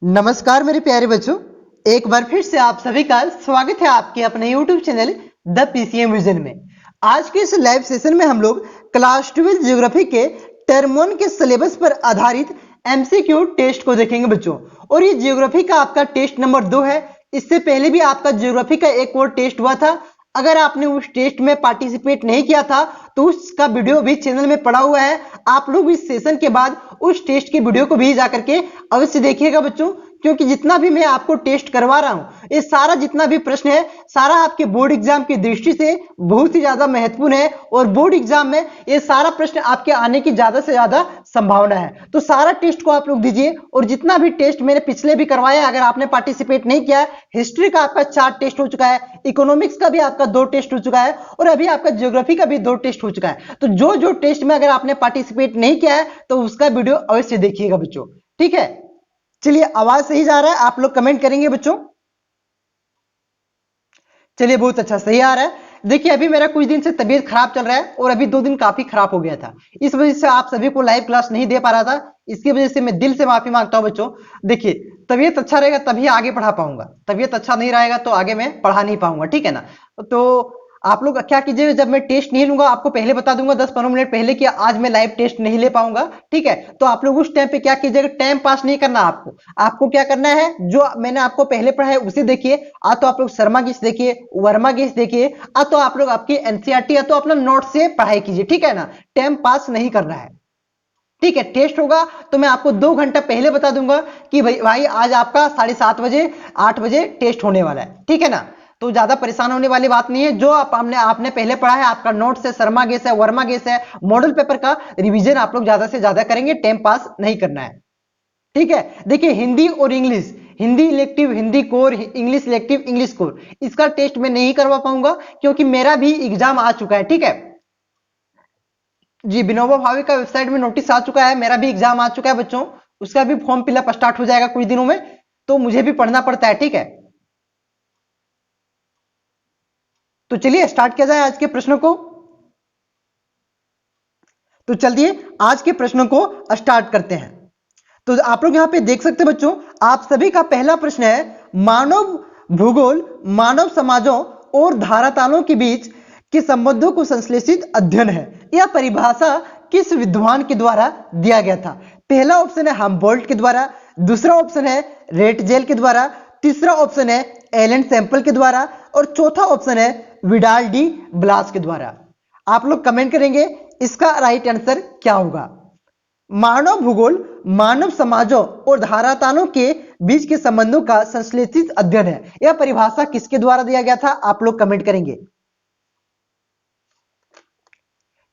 नमस्कार मेरे प्यारे बच्चों, एक बार फिर से आप सभी का स्वागत है आपके अपने YouTube channel the PCM vision में। आज के इस लाइव सेशन में हम लोग क्लास 12 ज्योग्राफी के टर्म 1 के सिलेबस पर आधारित एमसीक्यू टेस्ट को देखेंगे बच्चों। और ये ज्योग्राफी का आपका टेस्ट नंबर 2 है। इससे पहले भी आपका ज्योग्राफी का एक और टेस्ट हुआ था। अगर आपने उस टेस्ट में पार्टिसिपेट नहीं किया था तो उसका वीडियो भी चैनल में पड़ा हुआ है। आप लोग इस सेशन के बाद उस टेस्ट के वीडियो को भी जाकर के अवश्य देखिएगा बच्चों, क्योंकि जितना भी मैं आपको टेस्ट करवा रहा हूं ये सारा जितना भी प्रश्न है सारा आपके बोर्ड एग्जाम की दृष्टि से बहुत ही ज्यादा महत्वपूर्ण है। और बोर्ड एग्जाम में ये सारा प्रश्न आपके आने की ज्यादा से ज्यादा संभावना है। तो सारा टेस्ट को आप लोग दीजिए। और जितना भी टेस्ट मैंने पिछले भी करवाया, अगर आपने पार्टिसिपेट नहीं किया, हिस्ट्री का आपका 4 टेस्ट हो चुका है, इकोनॉमिक्स का भी आपका 2 टेस्ट हो चुका है और अभी आपका ज्योग्राफी का भी 2 टेस्ट हो चुका है। तो जो जो टेस्ट में अगर आपने पार्टिसिपेट नहीं किया है तो उसका वीडियो अवश्य देखिएगा बच्चों, ठीक है। चलिए, आवाज सही जा रहा है? आप लोग कमेंट करेंगे बच्चों। चलिए, बहुत अच्छा, सही आ रहा है। देखिए, अभी मेरा कुछ दिन से तबीयत खराब चल रहा है और अभी 2 दिन काफी खराब हो गया था। इस वजह से आप सभी को लाइव क्लास नहीं दे पा रहा था। इसकी वजह से मैं दिल से माफी मांगता हूं बच्चों। देखिए, तबीयत अच्छा रहेगा तभी आगे पढ़ा पाऊंगा, तबीयत अच्छा नहीं रहेगा तो आगे मैं पढ़ा नहीं पाऊंगा, ठीक है ना। तो आप लोग क्या कीजिए, जब मैं टेस्ट नहीं लूंगा आपको पहले बता दूंगा 10-15 मिनट पहले कि आज मैं लाइव टेस्ट नहीं ले पाऊंगा, ठीक है। तो आप लोग उस टाइम पे क्या कीजिएगा, टाइम पास नहीं करना। आपको क्या करना है, जो मैंने आपको पहले पढ़ा है उसे देखिए। तो आप लोग शर्मा गीस देखिए, वर्मा गीस देखिए, तो आप लोग आपकी एनसीईआरटी या तो अपना नोट से पढ़ाई कीजिए, ठीक है ना। टाइम पास नहीं करना है, ठीक है। टेस्ट होगा तो मैं आपको 2 घंटा पहले बता दूंगा कि भाई आज आपका 7:30 बजे 8 बजे टेस्ट होने वाला है, ठीक है ना। तो ज्यादा परेशान होने वाली बात नहीं है। जो आपने पहले पढ़ा है, आपका नोट से शर्मा गेस है, वर्मा गेस है, मॉडल पेपर का रिवीजन आप लोग ज्यादा से ज्यादा करेंगे, टाइम पास नहीं करना है, ठीक है। देखिए, हिंदी और English, Hindi elective Hindi core, English elective English core, इसका टेस्ट मैं नहीं करवा पाऊंगा क्योंकि मेरा भी एग्जाम आ चुका है, ठीक है जी। विनोबा भावे का वेबसाइट में नोटिस आ चुका है, मेरा भी एग्जाम आ चुका है बच्चों। उसका भी फॉर्म फिलअप स्टार्ट हो जाएगा कुछ दिनों में, तो मुझे भी पढ़ना पड़ता है, ठीक है। तो चलिए स्टार्ट किया जाए आज के प्रश्नों को। तो चलिए आज के प्रश्नों को स्टार्ट करते हैं। तो आप लोग यहां पे देख सकते हैं बच्चों, आप सभी का पहला प्रश्न है, मानव भूगोल मानव समाजों और धारातालों के बीच के संबंधों को संश्लेषित अध्ययन है। यह परिभाषा किस विद्वान के द्वारा दिया गया था? पहला ऑप्शन है हम्बोल्ट के द्वारा, दूसरा ऑप्शन है रेटजेल के द्वारा, तीसरा ऑप्शन है एलन सैंपल के द्वारा और चौथा ऑप्शन है विडाल डी ब्लास के द्वारा। आप लोग कमेंट करेंगे इसका राइट आंसर क्या होगा। मानव भूगोल मानव समाजों और धारातालों के बीच के संबंधों का संश्लेषित अध्ययन है। यह परिभाषा किसके द्वारा दिया गया था? आप लोग कमेंट करेंगे।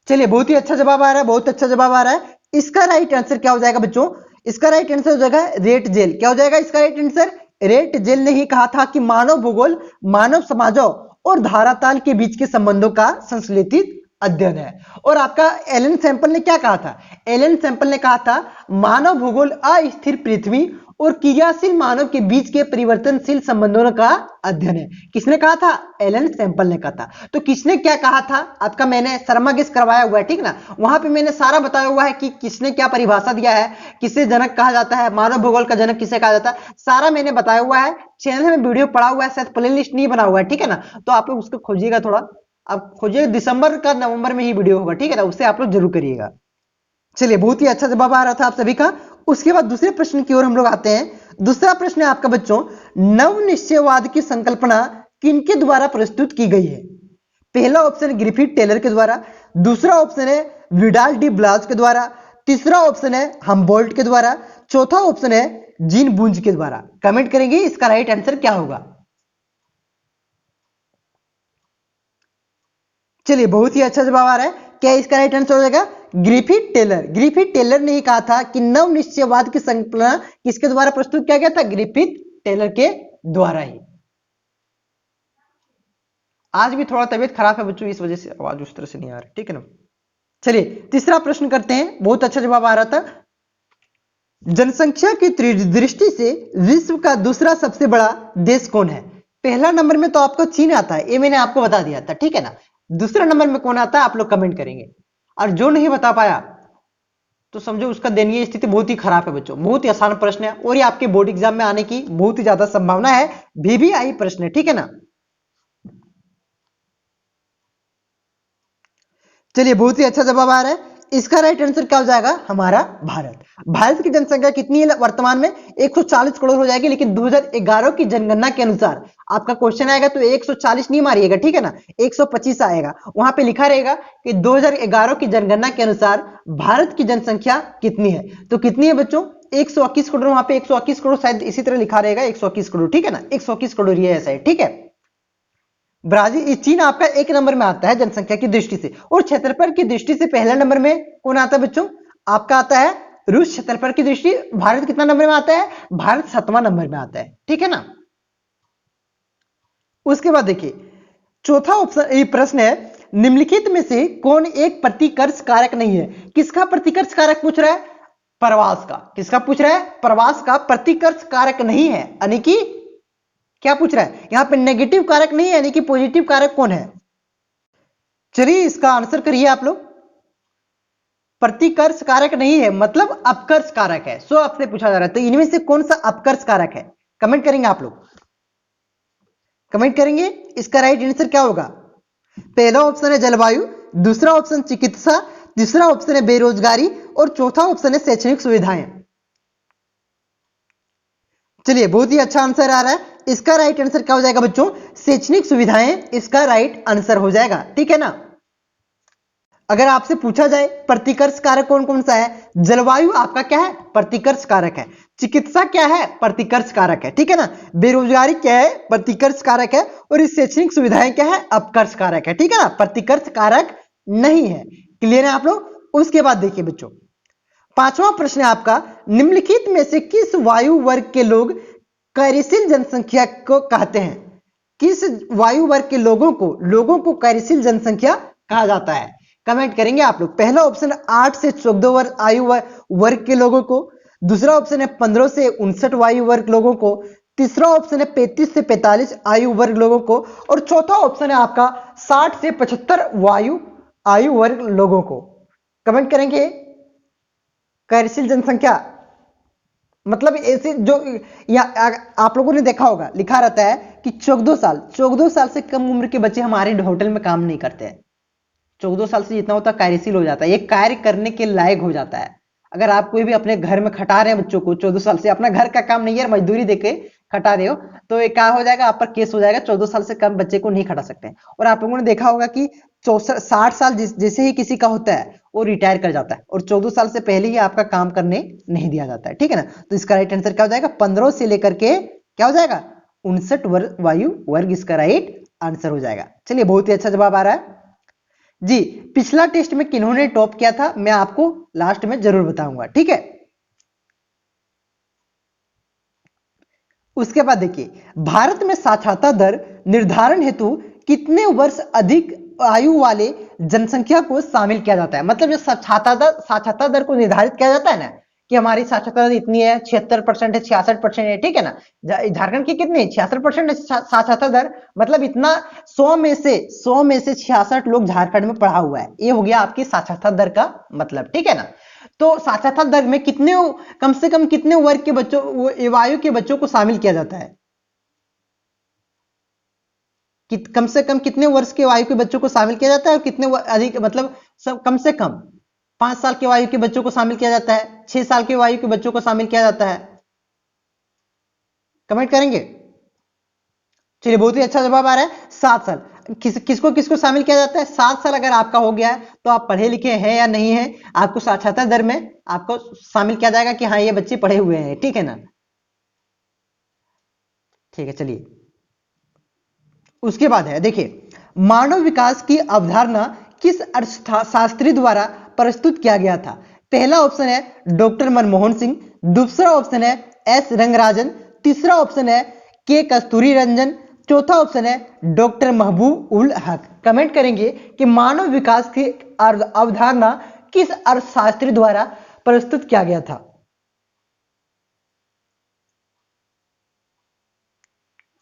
चलिए, बहुत ही अच्छा जवाब आ रहा है, बहुत अच्छा जवाब आ रहा है। इसका राइट आंसर क्या हो जाएगा बच्चों? इसका राइट आंसर हो जाएगा रेट जेल। क्या हो जाएगा इसका राइट आंसर? रेट जेल ने ही कहा था कि मानव भूगोल मानव समाजों और धाराताल के बीच के संबंधों का संश्लेषित अध्ययन है। और आपका एलन सैंपल ने क्या कहा था? एलन सैंपल ने कहा था मानव भूगोल अस्थिर पृथ्वी और क्रियाशील मानव के बीच के परिवर्तनशील संबंधों का अध्ययन है। किसने कहा था? एलन सैंपल ने कहा था। तो किसने क्या कहा था? आपका मैंने शर्मा गेस करवाया हुआ है, ठीक ना। वहां पे मैंने सारा बताया हुआ है कि किसने क्या परिभाषा दिया है, किसे जनक कहा जाता है, मानव भूगोल का जनक किसे कहा जाता है, सारा मैंने बताया हुआ है। चैनल में वीडियो पड़ा हुआ है, शायद प्ले लिस्ट नहीं बना हुआ है, ठीक है ना। तो आप लोग उसको खोजिएगा, थोड़ा आप खोजिए, दिसंबर का नवंबर में ही वीडियो होगा, ठीक है ना, उससे आप लोग जरूर करिएगा। चलिए, बहुत ही अच्छा जवाब आ रहा था आप सभी का। उसके बाद दूसरे प्रश्न की ओर हम लोग आते हैं। दूसरा प्रश्न है आपका बच्चों, नव निश्चयवाद की संकल्पना किनके द्वारा प्रस्तुत की गई है? पहला ऑप्शन ग्रिफिथ टेलर के द्वारा, दूसरा ऑप्शन है विडाल डी ब्लास के द्वारा, तीसरा ऑप्शन है हम्बोल्ट के द्वारा, चौथा ऑप्शन है जीन बूंज के द्वारा। कमेंट करेंगे इसका राइट आंसर क्या होगा। चलिए, बहुत ही अच्छा जवाब आ रहा है। क्या इसका राइट आंसर हो जाएगा? Griffith Taylor. ग्रिफिथ टेलर ने ही कहा था कि नव निश्चयवाद की संकल्पना किसके द्वारा प्रस्तुत किया गया था? ग्रिफिथ टेलर के द्वारा ही। आज भी थोड़ा तबीयत खराब है बच्चों, इस वजह से आवाज उस तरह से नहीं आ रही, ठीक है ना। चलिए तीसरा प्रश्न करते हैं। बहुत अच्छा जवाब आ रहा था। जनसंख्या की दृष्टि से विश्व का दूसरा सबसे बड़ा देश कौन है? पहला नंबर में तो आपको चीन आता है, ये मैंने आपको बता दिया था, ठीक है ना। दूसरा नंबर में कौन आता है आप लोग कमेंट करेंगे। और जो नहीं बता पाया तो समझो उसका दयनीय स्थिति बहुत ही खराब है बच्चों। बहुत ही आसान प्रश्न है और ये आपके बोर्ड एग्जाम में आने की बहुत ही ज्यादा संभावना है। VVI प्रश्न है, ठीक है ना। चलिए बहुत ही अच्छा जवाब आ रहा है। इसका राइट आंसर क्या हो जाएगा? हमारा भारत। भारत की जनसंख्या कितनी है वर्तमान में? 140 करोड़ हो जाएगी, लेकिन 2011 की जनगणना के अनुसार आपका क्वेश्चन आएगा तो 140 नहीं मारिएगा, ठीक है ना, 125 आएगा। वहां पे लिखा रहेगा कि 2011 की जनगणना के अनुसार भारत की जनसंख्या कितनी है। तो कितनी है बच्चों? 121 करोड़। वहां पे 121 करोड़ शायद इसी तरह लिखा रहेगा, 121 करोड़, ठीक है ना, 121 करोड़ ये ऐसा है, ठीक है। ब्राजील, चीन आपका एक नंबर में आता है जनसंख्या की दृष्टि से, और क्षेत्रफल की दृष्टि से पहला नंबर में कौन आता है बच्चों? आपका आता है रूस। क्षेत्रफल की दृष्टि भारत कितना नंबर में आता है? भारत 7वां नंबर में आता है, ठीक है ना। उसके बाद देखिए चौथा ऑप्शन, ये प्रश्न है, निम्नलिखित में से कौन एक प्रतिकर्ष कारक नहीं है? किसका प्रतिकर्ष कारक पूछ रहा है? प्रवास का। किसका पूछ रहा है? प्रवास का प्रतिकर्ष कारक नहीं है, यानी कि क्या पूछ रहा है यहां पे? नेगेटिव कारक नहीं है, यानी कि पॉजिटिव कारक कौन है? चलिए इसका आंसर करिए आप लोग। प्रतिकर्ष कारक नहीं है मतलब अपकर्ष कारक है। सो आपसे पूछा जा रहा है तो इनमें से कौन सा अपकर्ष कारक है? कमेंट करेंगे आप लोग, कमेंट करेंगे। इसका राइट आंसर क्या होगा? पहला ऑप्शन है जलवायु, दूसरा ऑप्शन चिकित्सा, तीसरा ऑप्शन है बेरोजगारी और चौथा ऑप्शन है शैक्षणिक सुविधाएं। चलिए बहुत ही अच्छा आंसर आ रहा है। इसका राइट आंसर क्या हो जाएगा बच्चों? शैक्षणिक सुविधाएं इसका राइट आंसर हो जाएगा, ठीक है ना। अगर आपसे पूछा जाए प्रतिकर्ष कारक कौन कौन सा है? जलवायु आपका क्या है? प्रतिकर्ष कारक है। चिकित्सा क्या है? प्रतिकर्ष कारक है, ठीक है ना। बेरोजगारी क्या है? प्रतिकर्ष कारक है। और इस शैक्षणिक सुविधाएं क्या है? अपकर्ष कारक है, ठीक है ना, प्रतिकर्ष कारक नहीं है। क्लियर है आप लोग? उसके बाद देखिए बच्चों पांचवा प्रश्न है आपका, निम्नलिखित में से किस वायु वर्ग के लोग कार्यशील जनसंख्या को कहते हैं? किस वायु वर्ग के लोगों को कार्यशील जनसंख्या कहा जाता है? कमेंट करेंगे आप लोग। पहला ऑप्शन 8 से 14 वर्ग आयु वर्ग के लोगों को, दूसरा ऑप्शन है 15 से 59 वायु वर्ग लोगों को, तीसरा ऑप्शन है 35 से 45 आयु वर्ग लोगों को, और चौथा ऑप्शन है आपका 60 से 75 आयु वर्ग लोगों को। कमेंट करेंगे। कार्यशील जनसंख्या मतलब ऐसे जो या आप लोगों ने देखा होगा लिखा रहता है कि 14 साल से कम उम्र के बच्चे हमारे होटल में काम नहीं करते हैं। 14 साल से जितना होता है कार्यशील हो जाता है, ये कार्य करने के लायक हो जाता है। अगर आप कोई भी अपने घर में खटा रहे हैं बच्चों को 14 साल से, अपना घर का काम नहीं है मजदूरी देके खटा रहे हो, तो ये क्या हो जाएगा? आप पर केस हो जाएगा। 14 साल से कम बच्चे को नहीं खटा सकते। और आप लोगों ने देखा होगा कि 60 साल जैसे ही किसी का होता है वो रिटायर कर जाता है, और 14 साल से पहले ही आपका काम करने नहीं दिया जाता है, ठीक है ना। तो इसका राइट आंसर क्या हो जाएगा? 15 से लेकर के क्या हो जाएगा? 59 वायु वर्ग इसका राइट आंसर हो जाएगा। चलिए बहुत ही अच्छा जवाब आ रहा है जी। पिछला टेस्ट में किन्होंने टॉप किया था मैं आपको लास्ट में जरूर बताऊंगा, ठीक है। उसके बाद देखिए भारत में साक्षरता दर निर्धारण हेतु कितने वर्ष अधिक आयु वाले जनसंख्या को शामिल किया जाता है? मतलब जो साक्षरता दर को निर्धारित किया जाता है ना कि हमारी साक्षरता दर इतनी है, 76% है, 66% है, ठीक है ना। झारखंड की कितनी? 66% साक्षरता दर, मतलब इतना 100 में से 66 लोग झारखंड में पढ़ा हुआ है। ये हो गया आपकी साक्षरता दर का मतलब, ठीक है ना। तो साक्षरता दर में कितने, कम से कम कितने वर्ग के बच्चों, आयु के बच्चों को शामिल किया जाता है? कम से कम कितने वर्ष के आयु के बच्चों को शामिल किया जाता है, और कितने अधिक मतलब सब कम से कम 5 साल के आयु के बच्चों को शामिल किया जाता है, 6 साल के आयु के बच्चों को शामिल किया जाता है? कमेंट करेंगे। चलिए बहुत ही अच्छा जवाब आ रहा है 7 साल। किसको किसको शामिल किया जाता है? 7 साल अगर आपका हो गया है तो आप पढ़े लिखे हैं या नहीं है, आपको साक्षरता दर में आपको शामिल किया जाएगा कि हाँ ये बच्चे पढ़े हुए हैं, ठीक है ना। ठीक है चलिए उसके बाद है देखिए मानव विकास की अवधारणा किस अर्थशास्त्री द्वारा प्रस्तुत किया गया था? पहला ऑप्शन है डॉक्टर मनमोहन सिंह, दूसरा ऑप्शन है एस रंगराजन, तीसरा ऑप्शन है के कस्तूरी रंजन, चौथा ऑप्शन है डॉक्टर महबूब उल हक। कमेंट करेंगे कि मानव विकास की अवधारणा किस अर्थशास्त्री द्वारा प्रस्तुत किया गया था?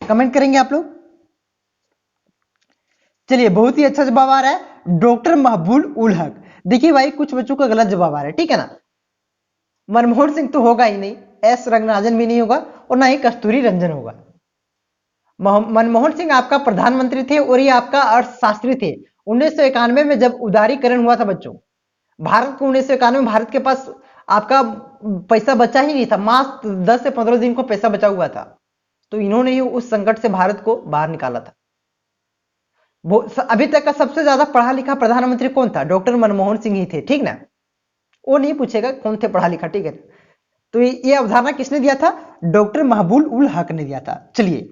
कमेंट करेंगे आप लोग। चलिए बहुत ही अच्छा जवाब आ रहा है डॉक्टर महबूब उल हक। देखिए भाई कुछ बच्चों का गलत जवाब आ रहा है, ठीक है ना। मनमोहन सिंह तो होगा ही नहीं, एस रंगराजन भी नहीं होगा और ना ही कस्तूरी रंजन होगा। मनमोहन सिंह आपका प्रधानमंत्री थे और ये आपका अर्थशास्त्री थे। 1991 में जब उदारीकरण हुआ था बच्चों, भारत को 1991 में भारत के पास आपका पैसा बचा ही नहीं था, मात्र 10 से 15 दिन को पैसा बचा हुआ था। तो इन्होंने ही उस संकट से भारत को बाहर निकाला था। अभी तक का सबसे ज्यादा पढ़ा लिखा प्रधानमंत्री कौन था? डॉक्टर मनमोहन सिंह ही थे, ठीक ना। वो नहीं पूछेगा कौन थे पढ़ा लिखा, ठीक है। तो ये अवधारणा किसने दिया था? डॉक्टर महबूब उल हक ने दिया था। चलिए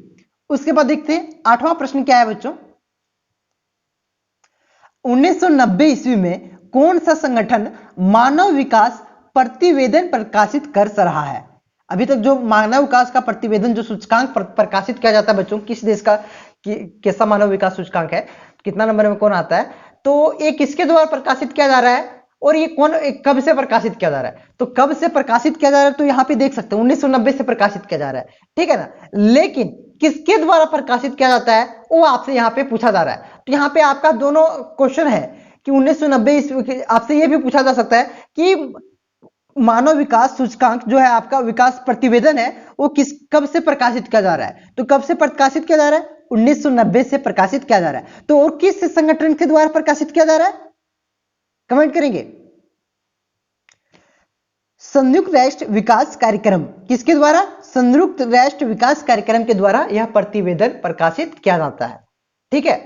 उसके बाद देखते हैं 8वां प्रश्न क्या है बच्चों। 1990 ईस्वी में कौन सा संगठन मानव विकास प्रतिवेदन प्रकाशित कर रहा है? अभी तक जो मानव विकास का प्रतिवेदन जो सूचकांक प्रकाशित किया जाता है बच्चों, किस देश का कैसा मानव विकास सूचकांक है, कितना नंबर में कौन आता है, तो ये किसके द्वारा प्रकाशित किया जा रहा है और ये कौन कब से प्रकाशित किया जा रहा है? तो कब से प्रकाशित किया जा रहा है तो यहाँ पे देख सकते हैं 1990 से प्रकाशित किया जा रहा है, ठीक है ना। लेकिन किसके द्वारा प्रकाशित किया जाता है वो आपसे यहाँ पे पूछा जा रहा है। तो यहाँ पे आपका दोनों क्वेश्चन है कि 1990 ईस्वी, आपसे ये भी पूछा जा सकता है कि मानव विकास सूचकांक जो है आपका विकास प्रतिवेदन है वो कब से प्रकाशित किया जा रहा है? तो कब से प्रकाशित किया जा रहा है? 1990 से प्रकाशित किया जा रहा है। तो और किस संगठन के द्वारा प्रकाशित किया जा रहा है? कमेंट करेंगे। संयुक्त राष्ट्र विकास कार्यक्रम, किसके द्वारा? संयुक्त राष्ट्र विकास कार्यक्रम के द्वारा यह प्रतिवेदन प्रकाशित किया जाता है, ठीक है।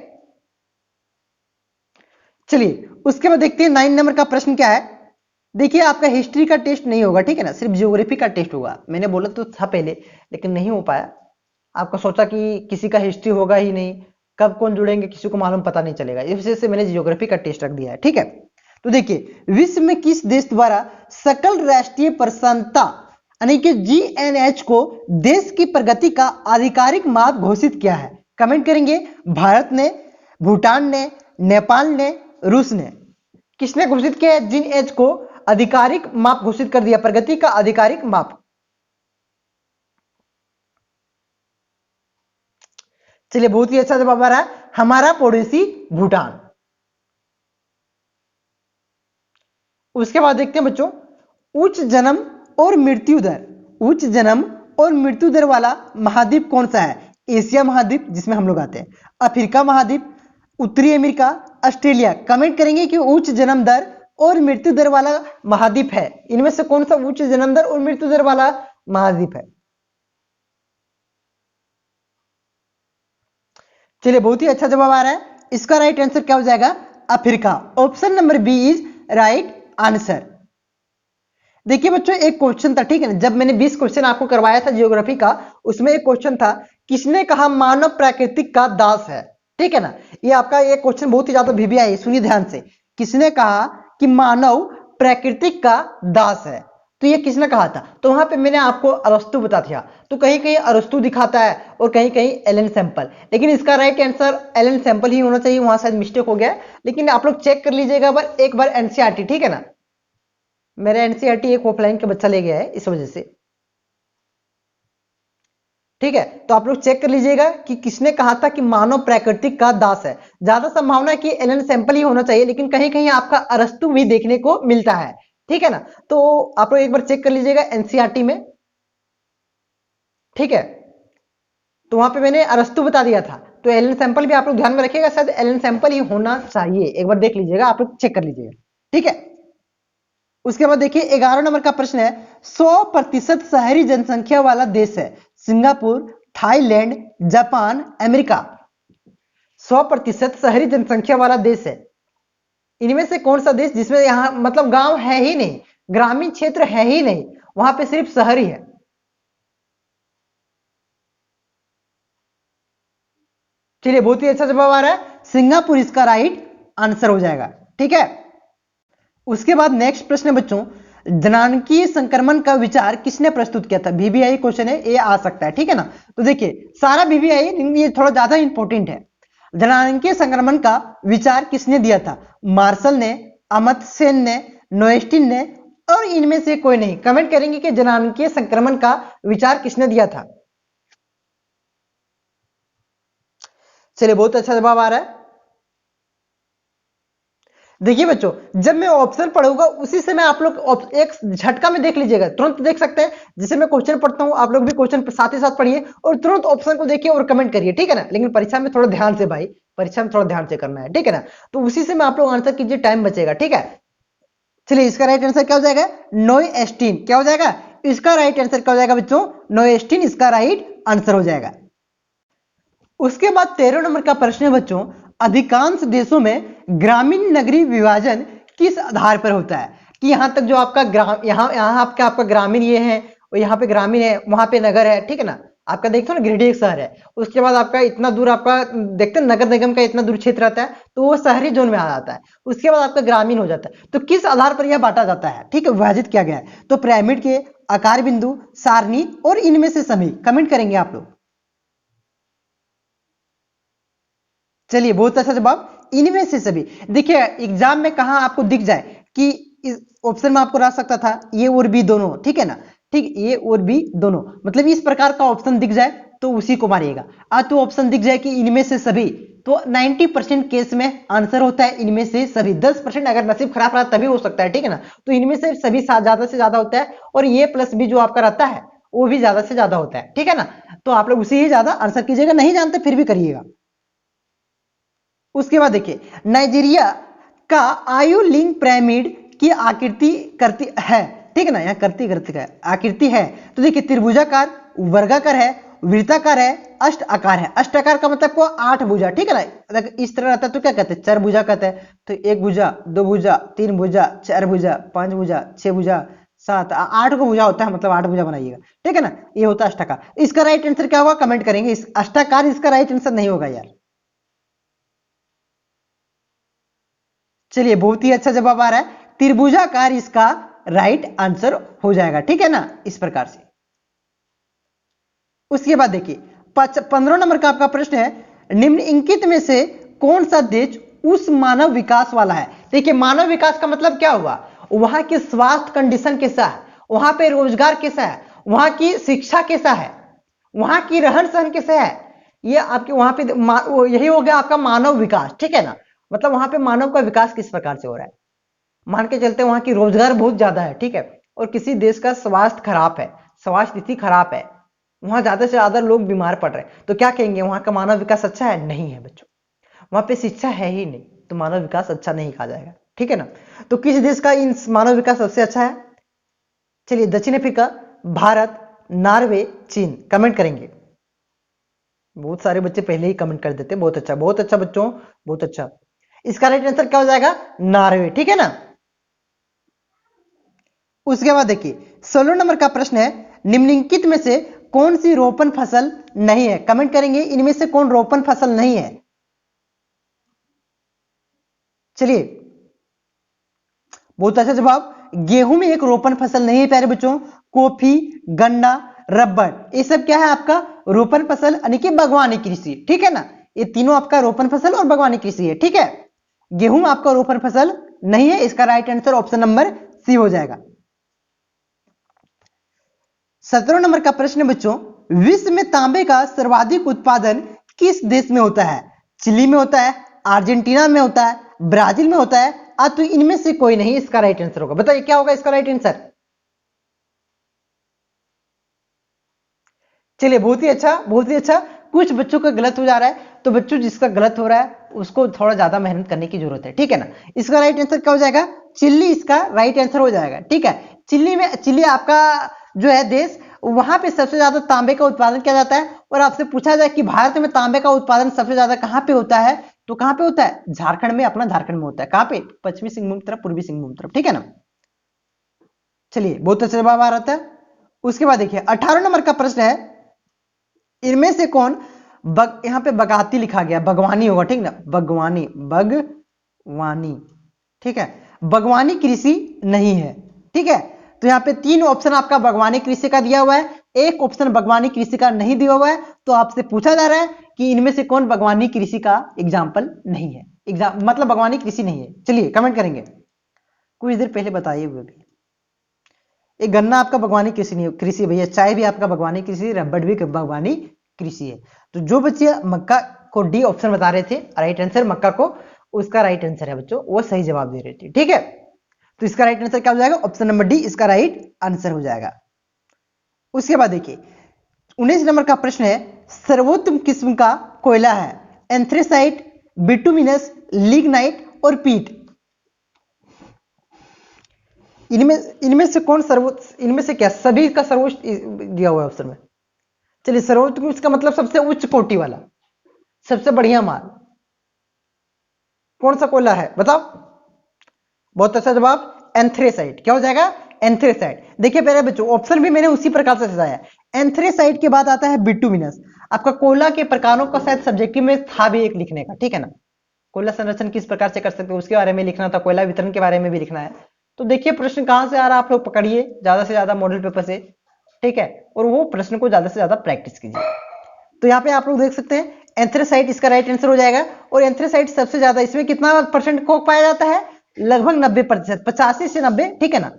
चलिए उसके बाद देखते हैं 9 नंबर का प्रश्न क्या है। देखिए आपका हिस्ट्री का टेस्ट नहीं होगा, ठीक है ना, सिर्फ ज्योग्राफी का टेस्ट होगा। मैंने बोला तो था पहले लेकिन नहीं हो पाया। आपका सोचा कि किसी का हिस्ट्री होगा ही नहीं, कब कौन जुड़ेंगे किसी को मालूम पता नहीं चलेगा, इस वजह से मैंने ज्योग्राफी का टेस्ट रख दिया है, ठीक है। तो देखिए विश्व में किस देश द्वारा सकल राष्ट्रीय प्रसन्नता यानी कि GNH को देश की प्रगति का आधिकारिक माप घोषित किया है? कमेंट करेंगे। भारत ने, भूटान ने, नेपाल ने, रूस ने। किसने घोषित किया है GNH को आधिकारिक माप घोषित कर दिया, प्रगति का आधिकारिक माप? चलिए बहुत ही अच्छा जवाब आ रहा है, हमारा पड़ोसी भूटान। उसके बाद देखते हैं बच्चों उच्च जन्म और मृत्यु दर, उच्च जन्म और मृत्यु दर वाला महाद्वीप कौन सा है? एशिया महाद्वीप जिसमें हम लोग आते हैं, अफ्रीका महाद्वीप, उत्तरी अमेरिका, ऑस्ट्रेलिया। कमेंट करेंगे कि उच्च जन्म दर और मृत्यु दर वाला महाद्वीप है, इनमें से कौन सा उच्च जन्म दर और मृत्यु दर वाला महाद्वीप है? चलिए बहुत ही अच्छा जवाब आ रहा है। इसका राइट आंसर क्या हो जाएगा? Africa. Option number B is right answer. देखिए बच्चों एक क्वेश्चन था, ठीक है ना, जब मैंने 20 क्वेश्चन आपको करवाया था ज्योग्राफी का, उसमें एक क्वेश्चन था किसने कहा मानव प्राकृतिक का दास है, ठीक है ना। ये आपका ये क्वेश्चन बहुत ही ज्यादा VBI है, सुनिए ध्यान से। किसने कहा कि मानव प्राकृतिक का दास है? तो ये किसने कहा था? तो वहां पे मैंने आपको अरस्तु बता दिया, तो कहीं कहीं अरस्तु दिखाता है और कहीं कहीं एलन सैंपल, लेकिन इसका राइट आंसर एलन सैंपल ही होना चाहिए, वहां शायद मिस्टेक हो गया। लेकिन आप लोग चेक कर लीजिएगा एक बार NCERT, ठीक है ना। मेरा NCERT एक ऑफलाइन का बच्चा ले गया है इस वजह से, ठीक है। तो आप लोग चेक कर लीजिएगा कि किसने कहा था कि मानव प्राकृतिक का दास है। ज्यादा संभावना है कि एलन सैंपल ही होना चाहिए, लेकिन कहीं कहीं आपका अरस्तु भी देखने को मिलता है, ठीक है ना। तो आप लोग एक बार चेक कर लीजिएगा NCERT में, ठीक है। तो वहां पे मैंने अरस्तु बता दिया था, तो एलन सैंपल भी आप लोग ध्यान में रखिएगा, शायद एलन सैंपल ही होना चाहिए, एक बार देख लीजिएगा, आप लोग चेक कर लीजिएगा, ठीक है। उसके बाद देखिए 11 नंबर का प्रश्न है 100% शहरी जनसंख्या वाला देश है? Singapore, Thailand, Japan, America. 100% शहरी जनसंख्या वाला देश है, इनमें से कौन सा देश जिसमें यहां मतलब गांव है ही नहीं, ग्रामीण क्षेत्र है ही नहीं, वहां पे सिर्फ शहर ही है? चलिए बहुत ही अच्छा जवाब आ रहा है, सिंगापुर इसका राइट आंसर हो जाएगा, ठीक है। उसके बाद नेक्स्ट प्रश्न है बच्चों जनांकीय संक्रमण का विचार किसने प्रस्तुत किया था? VBI क्वेश्चन है, ये आ सकता है, ठीक है ना। तो देखिए सारा VBI ये थोड़ा ज्यादा इंपॉर्टेंट है। जनांकीय संक्रमण का विचार किसने दिया था? मार्शल ने, अमर्त्य सेन ने, नोएस्टिन ने, और इनमें से कोई नहीं। कमेंट करेंगे कि जनांकीय संक्रमण का विचार किसने दिया था? चलिए बहुत अच्छा जवाब आ रहा है। देखिए बच्चों, जब मैं ऑप्शन पढ़ूंगा उसी से मैं आप लोग एक झटका में देख लीजिएगा, तुरंत देख सकते हैं। जैसे मैं क्वेश्चन पढ़ता हूं, आप लोग भी क्वेश्चन साथ ही साथ पढ़िए और तुरंत ऑप्शन को देखिए और कमेंट करिए, ठीक है ना। लेकिन परीक्षा में थोड़ा ध्यान से भाई, परीक्षा में थोड़ा ध्यान से करना है, ठीक है ना। तो उसी से मैं आप लोग आंसर कीजिए, टाइम बचेगा, ठीक है। चलिए, इसका राइट आंसर क्या हो जाएगा? नोएस्टीन। क्या हो जाएगा? इसका राइट आंसर क्या हो जाएगा बच्चों? नोएस्टीन इसका राइट आंसर हो जाएगा। उसके बाद 13 नंबर का प्रश्न है बच्चों, अधिकांश देशों में ग्रामीण नगरीय विभाजन किस आधार पर होता है? कि यहां तक जो आपका यहाँ आपका ग्रामीण ये है और यहाँ पे ग्रामीण है, वहां पे नगर है, ठीक है ना। आपका देखते हो ना, गिरिडीह एक शहर है, उसके बाद आपका इतना दूर आपका देखते हैं नगर निगम का इतना दूर क्षेत्र रहता है, तो वो शहरी जोन में आ जाता है। उसके बाद आपका ग्रामीण हो जाता है। तो किस आधार पर यह बांटा जाता है, ठीक है, विभाजित किया गया है? तो पिरामिड के आकार बिंदु, सारणी और इनमें से सभी। कमेंट करेंगे आप लोग। चलिए, बहुत अच्छा जवाब, इनमें से सभी। देखिए एग्जाम में कहा आपको दिख जाए कि इस ऑप्शन में आपको रह सकता था ये और बी दोनों, ठीक है ना। ठीक, ये और बी दोनों, मतलब इस प्रकार का ऑप्शन दिख जाए तो उसी को मारिएगा। आज तो ऑप्शन दिख जाए कि इनमें से सभी, तो 90% केस में आंसर होता है इनमें से सभी। 10% अगर नसीब खराब रहा तभी हो सकता है, ठीक है ना। तो इनमें से सभी ज्यादा से ज्यादा होता है, और ये प्लस बी जो आपका रहता है वो भी ज्यादा से ज्यादा होता है, ठीक है ना। तो आप लोग उसी ही ज्यादा आंसर कीजिएगा, नहीं जानते फिर भी करिएगा। उसके बाद देखिए, नाइजीरिया का आयु लिंग पिरामिड की आकृति करती है, ठीक है ना। यहाँ करती करती का आकृति है, तो देखिए त्रिभुजाकार, वर्गाकार है, वृत्ताकार है, अष्ट आकार है। अष्ट आकार का मतलब को 8 भुजा, ठीक है ना। अगर इस तरह रहता है तो क्या कहते हैं? 4 भुजा कहते हैं। तो 1 भुजा, 2 भुजा, 3 भुजा, 4 भुजा, 5 भुजा, 6 भुजा, 7, 8 को भुजा होता है, मतलब 8 भुजा बनाइएगा, ठीक है ना। ये होता है अष्टाकार। इसका राइट आंसर क्या होगा? कमेंट करेंगे। इस अष्टाकार इसका राइट आंसर नहीं होगा यार। चलिए, बहुत ही अच्छा जवाब आ रहा है, त्रिभुजाकार इसका राइट आंसर हो जाएगा, ठीक है ना, इस प्रकार से। उसके बाद देखिए 15 नंबर का आपका प्रश्न है, निम्नलिखित में से कौन सा देश उस मानव विकास वाला है? देखिए, मानव विकास का मतलब क्या हुआ? वहां की स्वास्थ्य कंडीशन कैसा है, वहां पे रोजगार कैसा है, वहां की शिक्षा कैसा है, वहां की रहन सहन कैसा है, ये आपके वहां पे यही हो गया आपका मानव विकास, ठीक है ना। मतलब वहां पे मानव का विकास किस प्रकार से हो रहा है। मान के चलते वहां की रोजगार बहुत ज्यादा है, ठीक है, और किसी देश का स्वास्थ्य खराब है, स्वास्थ्य स्थिति खराब है, वहां ज्यादा से ज्यादा लोग बीमार पड़ रहे हैं, तो क्या कहेंगे? वहां का मानव विकास अच्छा है? नहीं है बच्चों, वहां पे शिक्षा है ही नहीं, तो मानव विकास अच्छा नहीं कहा जाएगा, ठीक है ना। तो किस देश का इन मानव विकास सबसे अच्छा है? चलिए, दक्षिण अफ्रीका, भारत, नॉर्वे, चीन। कमेंट करेंगे। बहुत सारे बच्चे पहले ही कमेंट कर देते हैं। बहुत अच्छा बच्चों, बहुत अच्छा। इसका राइट आंसर क्या हो जाएगा? नॉर्वे, ठीक है ना। उसके बाद देखिए 16 नंबर का प्रश्न है, निम्नलिखित में से कौन सी रोपण फसल नहीं है? कमेंट करेंगे, इनमें से कौन रोपण फसल नहीं है। चलिए, बहुत अच्छा जवाब, गेहूं में एक रोपण फसल नहीं है प्यारे बच्चों। कॉफी, गन्ना, रबर, ये सब क्या है आपका? रोपण फसल, यानी कि बागवानी कृषि, ठीक है ना। ये तीनों आपका रोपण फसल और बागवानी कृषि है, ठीक है। गेहूं आपका रोपण फसल नहीं है, इसका right answer option number C हो जाएगा। 17 नंबर का प्रश्न बच्चों, विश्व में तांबे का सर्वाधिक उत्पादन किस देश में होता है? चिली में होता है, अर्जेंटीना में होता है, ब्राजील में होता है, तो इनमें से कोई नहीं इसका राइट आंसर होगा। बताइए क्या होगा इसका राइट आंसर? चलिए, बहुत ही अच्छा, बहुत ही अच्छा। कुछ बच्चों का गलत हो जा रहा है, तो बच्चों जिसका गलत हो रहा है उसको थोड़ा ज्यादा मेहनत करने की जरूरत है, ठीक है ना। इसका राइट आंसर क्या हो जाएगा? चिल्ली इसका राइट आंसर हो जाएगा, ठीक है। चिल्ली आपका जो है देश, वहां पे सबसे ज्यादा तांबे का उत्पादन किया जाता है। और आपसे पूछा जाए कि भारत में तांबे का उत्पादन सबसे ज्यादा कहां पे होता है, तो कहां पे होता है? झारखंड में, अपना झारखंड में होता है। कहां पे? पश्चिमी सिंहभूम तरफ, पूर्वी सिंहभूम तरफ, ठीक है ना। चलिए, बहुत अच्छा जवाब आ रहा था। उसके बाद देखिए 18 नंबर का प्रश्न है, इनमें से कौन यहां पे बगाती लिखा गया, बगवानी होगा, ठीक ना, बगवानी, बगवानी, ठीक है। बगवानी कृषि नहीं है, ठीक है। तो यहाँ पे 3 ऑप्शन आपका बगवानी कृषि का दिया हुआ है, एक ऑप्शन बगवानी कृषि का नहीं दिया हुआ है। तो आपसे पूछा जा रहा है कि इनमें से कौन बगवानी कृषि का एग्जाम्पल नहीं है, मतलब बगवानी कृषि नहीं है। चलिए, कमेंट करेंगे। कुछ देर पहले बताइए हुए भी, एक गन्ना आपका बागवानी कृषि नहीं, कृषि भैया, चाय भी आपका बागवानी कृषि, रबड़ भी बागवानी कृषि है। तो जो बच्चे मक्का को डी ऑप्शन बता रहे थे राइट आंसर मक्का को, उसका राइट आंसर है बच्चों, वो सही जवाब दे रही थी। ठीक है, तो इसका राइट आंसर क्या हो जाएगा? ऑप्शन नंबर डी इसका राइट आंसर हो जाएगा। उसके बाद देखिए 19 नंबर का प्रश्न है, सर्वोत्तम किस्म का कोयला है एंथ्रेसाइट, बिटुमिनस, लिग्नाइट और पीट। इनमें से कौन सर्वोच्च, इनमें से क्या सभी का सर्वोच्च दिया हुआ है ऑप्शन में? चलिए सर्वोत्तम इसका मतलब सबसे उच्च कोटि वाला, सबसे बढ़िया माल कौन सा कोयला है बताओ? बहुत अच्छा जवाब, एंथ्रेसाइट। क्या हो जाएगा? एंथ्रेसाइट। देखिए पहले बच्चों ऑप्शन भी मैंने उसी प्रकार से सजाया। एंथ्रेसाइट के बाद आता है बिटुमिनस। आपका कोयला के प्रकारों का शायद सब्जेक्टिव में था भी एक लिखने का, ठीक है ना, कोयला संरक्षण किस प्रकार से कर सकते हो उसके बारे में लिखना था, कोयला वितरण के बारे में भी लिखना है। तो देखिए प्रश्न कहां से आ रहा है, आप लोग पकड़िए ज्यादा से ज्यादा मॉडल पेपर से, ठीक है, और वो प्रश्न को ज्यादा से ज्यादा प्रैक्टिस कीजिए। तो यहाँ पे आप लोग देख सकते हैं एंथ्रेसाइट इसका राइट आंसर हो जाएगा। और एंथ्रेसाइट सबसे ज्यादा, इसमें कितना परसेंट कोक पाया जाता है? लगभग 90%, 85 से 90, ठीक है ना,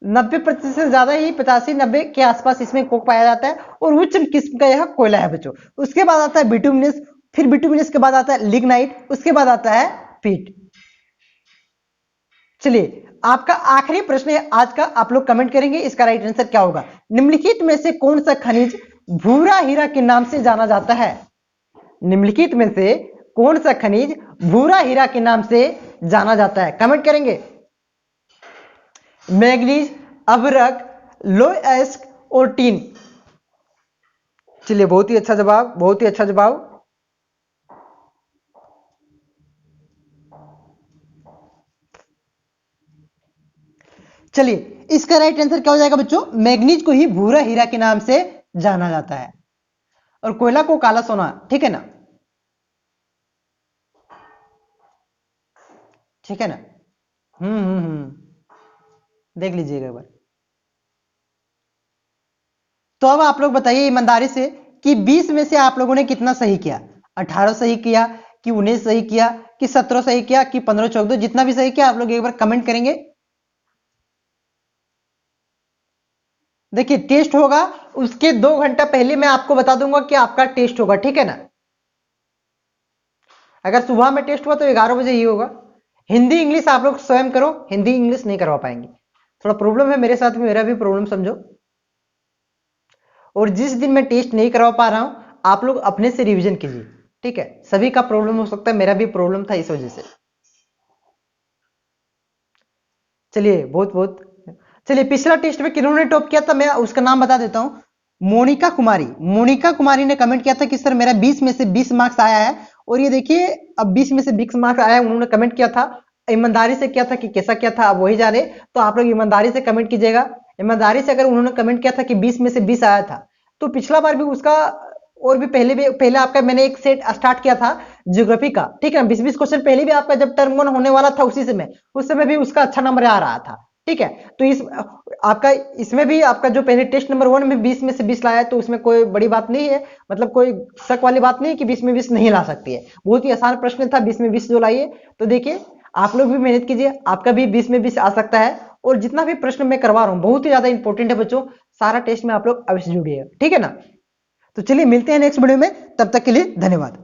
90% से ज्यादा ही, 85-90 के आसपास इसमें कोक पाया जाता है और उच्च किस्म का यह कोयला है बच्चों। उसके बाद आता है बिटुमिनस, फिर बिटुमिनस के बाद आता है लिग्नाइट, उसके बाद आता है पीट। चलिए आपका आखिरी प्रश्न है आज का, आप लोग कमेंट करेंगे इसका राइट आंसर क्या होगा। निम्नलिखित में से कौन सा खनिज भूरा हीरा के नाम से जाना जाता है? निम्नलिखित में से कौन सा खनिज भूरा हीरा के नाम से जाना जाता है? कमेंट करेंगे। मैग्नीज, अभ्रक, लोएस्क और टीन। चलिए बहुत ही अच्छा जवाब, बहुत ही अच्छा जवाब। चलिए इसका राइट आंसर क्या हो जाएगा बच्चों? मैग्नीज को ही भूरा हीरा के नाम से जाना जाता है और कोयला को काला सोना, ठीक है ना, ठीक है ना। देख लीजिएगा एक बार। तो अब आप लोग बताइए ईमानदारी से कि 20 में से आप लोगों ने कितना सही किया? 18 सही किया कि 19 सही किया कि 17 सही किया कि 15, 14, जितना भी सही किया आप लोग एक बार कमेंट करेंगे। देखिए टेस्ट होगा उसके 2 घंटा पहले मैं आपको बता दूंगा कि आपका टेस्ट होगा, ठीक है ना। अगर सुबह में टेस्ट हुआ तो 11 बजे ही होगा। हिंदी इंग्लिश आप लोग स्वयं करो, हिंदी इंग्लिश नहीं करवा पाएंगे, थोड़ा प्रॉब्लम है मेरे साथ में, मेरा भी प्रॉब्लम समझो। और जिस दिन मैं टेस्ट नहीं करवा पा रहा हूं आप लोग अपने से रिवीजन कीजिए, ठीक है। सभी का प्रॉब्लम हो सकता है, मेरा भी प्रॉब्लम था इस वजह से। चलिए बहुत बहुत, चलिए पिछला टेस्ट में किन्होंने टॉप किया था मैं उसका नाम बता देता हूं। मोनिका कुमारी, मोनिका कुमारी ने कमेंट किया था कि सर मेरा 20 में से 20 मार्क्स आया है। और ये देखिए अब 20 में से 20 मार्क्स आया है, उन्होंने कमेंट किया था, ईमानदारी से किया था कि कैसा किया था आप वही जाने। तो आप लोग ईमानदारी से कमेंट कीजिएगा। ईमानदारी से अगर उन्होंने कमेंट किया था कि 20 में से 20 आया था तो पिछला बार भी उसका, और भी पहले आपका मैंने एक सेट स्टार्ट किया था ज्योग्राफी का, ठीक है ना, 20-20 क्वेश्चन पहले भी आपका जब टर्म 1 होने वाला था उसी समय, उस समय भी उसका अच्छा नंबर आ रहा था, ठीक है। तो इस आपका इसमें भी आपका जो पहले टेस्ट नंबर 1 में 20 में से 20 लाया है तो उसमें कोई बड़ी बात नहीं है, मतलब कोई शक वाली बात नहीं है कि 20 में 20 नहीं ला सकती है। बहुत ही आसान प्रश्न था 20 में 20 जो लाइए। तो देखिए आप लोग भी मेहनत कीजिए, आपका भी 20 में 20 आ सकता है। और जितना भी प्रश्न मैं करवा रहा हूँ बहुत ही ज्यादा इंपॉर्टेंट है बच्चों, सारा टेस्ट में आप लोग अवश्य जुड़िए, ठीक है ना। तो चलिए मिलते हैं नेक्स्ट वीडियो में, तब तक के लिए धन्यवाद।